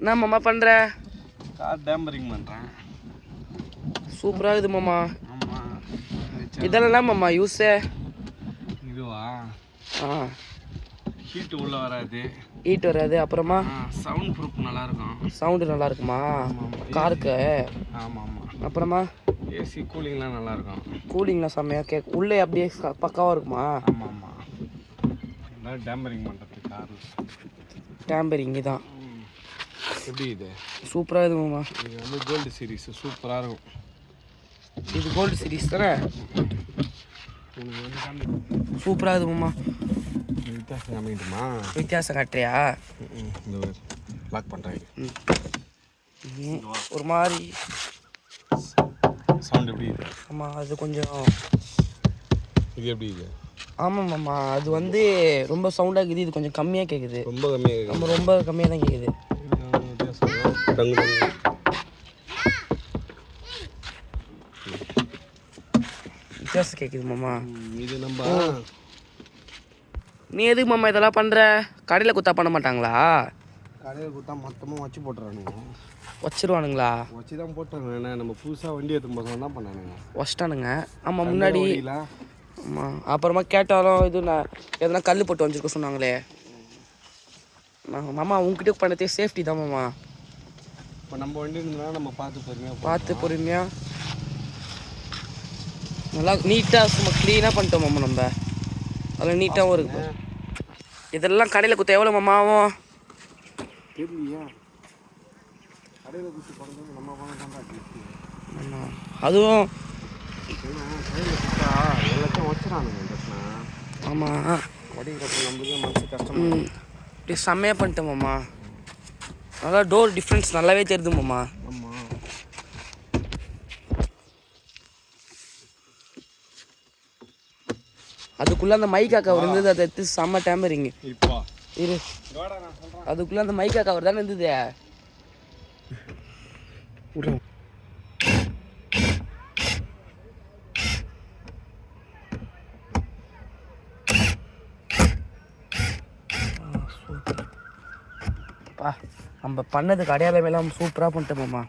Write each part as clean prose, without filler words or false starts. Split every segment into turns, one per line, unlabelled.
என்ன மாமா பண்ணுற?
கார் டேம்பரிங் பண்ணுறேன்.
சூப்பராக இருக்குது மாமா.
ஆமாம்.
இதெல்லாம் மாமா யூஸு?
இதுவா? ஹீட்டு உள்ளே வராது.
ஹீட் வராது. அப்புறமா
சவுண்ட் ப்ரூஃப் நல்லாயிருக்கும்.
சவுண்டு நல்லா இருக்குமா காருக்கு?
ஆமாம் ஆமாம்.
அப்புறமா
ஏசி கூலிங்லாம் நல்லாயிருக்கும்.
கூலிங்லாம் செம்மையாக கேட்கும். உள்ளே அப்படியே பக்காவாக இருக்குமா?
ஆமாம் ஆமாம். எல்லாம் டேம்பரிங் பண்ணுறது கார்.
டேம்பரிங்கு தான்.
எப்படி இது? சூப்பராக
இருக்குது மாமா.
இது வந்து கோல்டு சீரீஸ் சூப்பராக இருக்கும்.
இது கோல்டு சீரீஸ் தானே? சூப்பராக இருக்குது மாமா.
வித்தியாசம் காமிக்கிட்டுமா?
வித்தியாசம் காட்டுறியா?
இந்த லாக் பண்ணுறேன்.
ஒரு மாதிரி
சவுண்ட் எப்படி இது?
ஆமாம் அது கொஞ்சம்.
இது எப்படி இது?
ஆமாம் மாமா அது வந்து ரொம்ப சவுண்டாக இருக்குது. இது கொஞ்சம் கம்மியாக கேட்குது.
ரொம்ப கம்மியாக
நம்ம ரொம்ப கம்மியாக தான் கேட்குது. வித்தியாசம் கேட்குது மாமா.
இது நம்ம
நீ எதுக்கு மாமா இதெல்லாம் பண்ணுற? கடையில் குத்தா பண்ண மாட்டாங்களா?
கடையில் கொடுத்தா மொத்தமாக வச்சு போட்டுறானுங்க.
வச்சிருவானுங்களா?
வச்சு தான் போட்டுறாங்க. என்ன நம்ம புதுசாக வண்டி எடுத்து போகிறோம் தான் பண்ணானுங்க.
வச்சிட்டானுங்க. ஆமாம் முன்னாடி. ஆமாம். அப்புறமா கேட்டாலும் இது நான் எதனா கல் போட்டு வந்துருக்க சொன்னாங்களே மாமா. உங்ககிட்ட பண்ணதே சேஃப்டி தான் மாமா.
இப்போ நம்ம வண்டி இருந்ததுனா நம்ம பார்த்து
பொறுமையாக நல்லா நீட்டாக சும்மா க்ளீனாக பண்ணிட்டோம் மாமா. நம்ம அதில் நீட்டாகவும் இருக்கு. இதெல்லாம் கடையில் குத்த எவ்வளோ மாமா ஆகும்?
தெரியலையா? கடையில் குத்தி பண்ணுறது நம்ம
ஆமாம். அதுவும்
எல்லாத்தையும் வச்சுறானுங்க.
ஆமாம்.
வடிக்கிறப்ப நம்மளுக்கு மனசு கஷ்டமாக
இப்படி செம்மையாக பண்ணிட்டேன் மாமா. நல்லா டோர் டிஃப்ரென்ஸ் நல்லாவே தெரியுது மாமா.
ஆமாம்.
அதுக்குள்ளே அந்த மைக்கா கவர் இருந்தது. அதை எடுத்து செம்ம டேம்பரிங்.
இப்போ
இரு, அதுக்குள்ளே அந்த மைக்கா கவர் தானே இருந்தது. நம்ம பண்ணதுக்கு அடையாளமெல்லாம் சூப்பராக பண்ணிட்டோம் மாமா.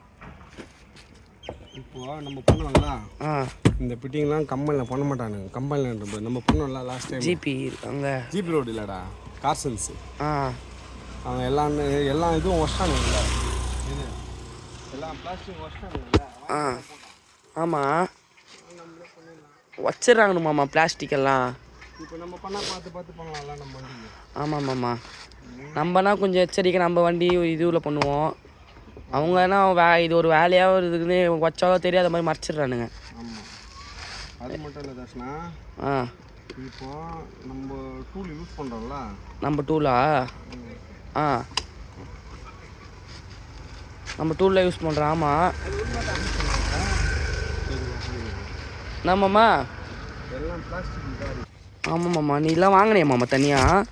இப்போ நம்ம பண்ணுவோம்ல இந்த ஃபிட்டிங்லாம் கம்பெனியில் பண்ண மாட்டானுங்க. கம்பெனியில் நம்ம பண்ணோம்ல லாஸ்ட் டைம்.
ஜிபி அங்கே
ஜிபி ரோடு இல்லைடா, கார்சன்ஸ். அவன் எல்லாம் இதுவும் வச்சிட்டானுங்கல்ல. இது எல்லாம் பிளாஸ்டிக் வச்சிட்டானுங்கல்ல.
ஆமாம் வச்சிடறாங்கன்னு மாமா பிளாஸ்டிக் எல்லாம்.
இப்போ நம்ம பண்ணால் பார்த்து பண்ணலாம்ல நம்ம வண்டிக்கு.
ஆமாம் மாமா. நம்மனா கொஞ்சம் எச்சரிக்கை. நம்ம வண்டி இதுவில் பண்ணுவோம். அவங்கன்னா இது ஒரு வேலையாக இருக்குதுன்னு வச்சாலோ தெரியாத மாதிரி மறைச்சிட்றானுங்க.
ஆமாம். அது மட்டும் இல்லை தர்ஷனா. இப்போ நம்ம டூல் யூஸ் பண்ணுறோம்ல. நம்ம டூலா?
நம்ம டூலில் யூஸ் பண்ணுறோம். ஆமாம். நம்மம்மா
எல்லாம் பிளாஸ்டிக்.
ஆமாம் மாமா. நீ எல்லாம் வாங்கினே மாமா தனியாக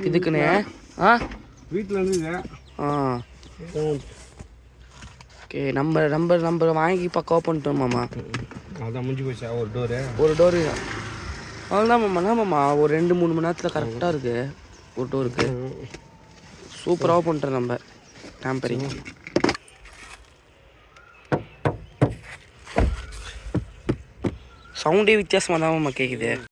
இதுக்குன்னு?
வீட்டில் இருந்துது.
ஓகே. நம்ம வாங்கி பக்காவாக பண்ணிட்டோம் மாமா.
அதான் முடிஞ்சு போச்சா? ஒரு டோரு
அவ்வளோதான் மாமா. என்ன மாமா ஒரு 2-3 மணி நேரத்தில் கரெக்டாக இருக்குது ஒரு டோருக்கு. சூப்பராக பண்ணிட்டோம் நம்ம டேம்பரிங். சவுண்டே வித்தியாசமாக தான் மாமா கேட்குது.